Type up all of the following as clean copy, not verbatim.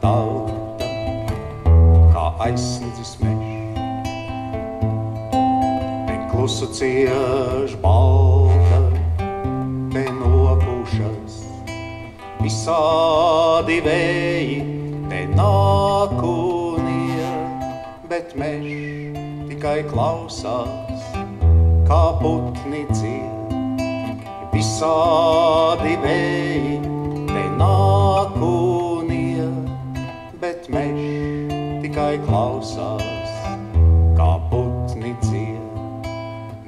tauta, kā aizsnidzis mežs. Te klusu cieš balta, te nopūšas visādi vēji, te nāk un iet, bet mežs tikai klausās, kā putni dzied. Visādi vēji, te nāk un iet, bet mežs tikai klausās, kā putni dzied.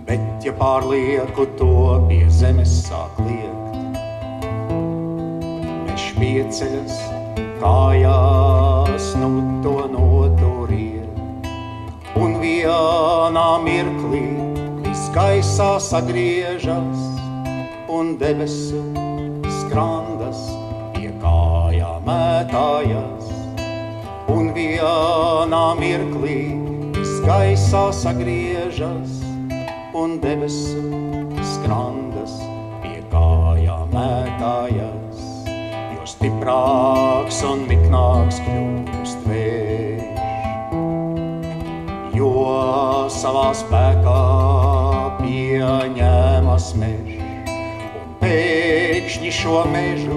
Bet ja pārlieku to pie zemes sāk liekt, mežs pieceļas kājās, nu to noturiet, un vienā mirklī viss gaisā sagriežas, un debesu skrandas pie kājām mētājas, un vienā mirklī viss gaisā sagriežas, un debesu skrandas pie kājām mētājas, jo stiprāks un niknāks kļūst vējš, jo savā spēkā pieņēmas mežs. Pēkšņi šo mežu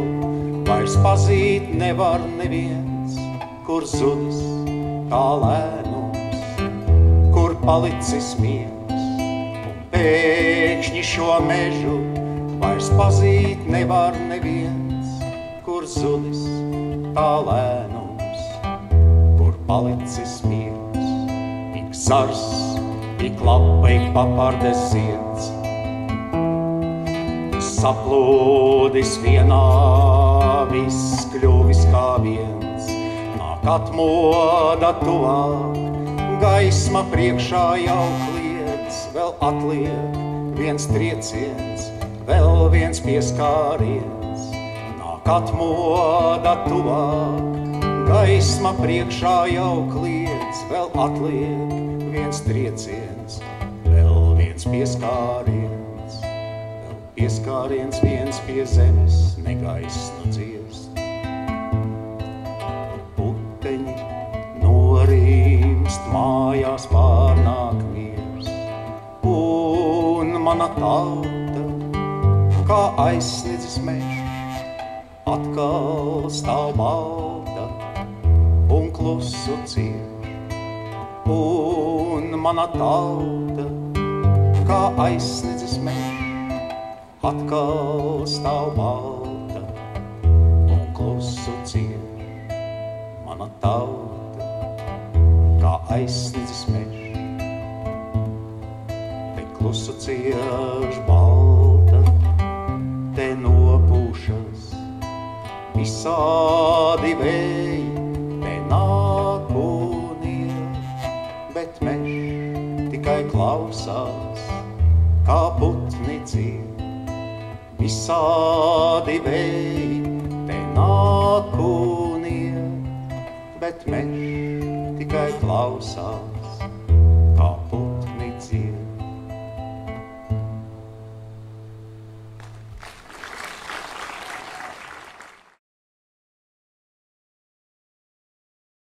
vairs pazīt nevar neviens, kur zudis tā lēnums, kur palicis miers. Un pēkšņi šo mežu vairs pazīt nevar neviens, kur zudis tā lēnums, kur palicis miers. Ik zars, ik lapa, ik papardes zieds, saplūdis vienā, viss kļuvis kā viens. Nāk atmoda tuvāk, gaisma priekšā jau kliedz, vēl atliek viens trieciens, vēl viens pieskāriens. Nāk atmoda tuvāk, gaisma priekšā jau kliedz, vēl atliek viens trieciens, vēl viens pieskāriens. Pieskāriens viens pie zemes negaisnu dziest. Puteņi norimst, mājās pārnāk miers, un mana tauta, kā aizsnidzis mežs, atkal stāv balta un klusu cieš. Un mana tauta, kā aizsnidzis mežs, atkal stāv balta un klusu cieš. Mana tauta, kā aizsnidzis mežs, te klusu cieš balta, te nopūšas visādi vēji, te nāk un iet, bet mežs tikai klausās, kā putni dzied. Visādi vēji, te nāk un iet, bet mežs tikai klausās,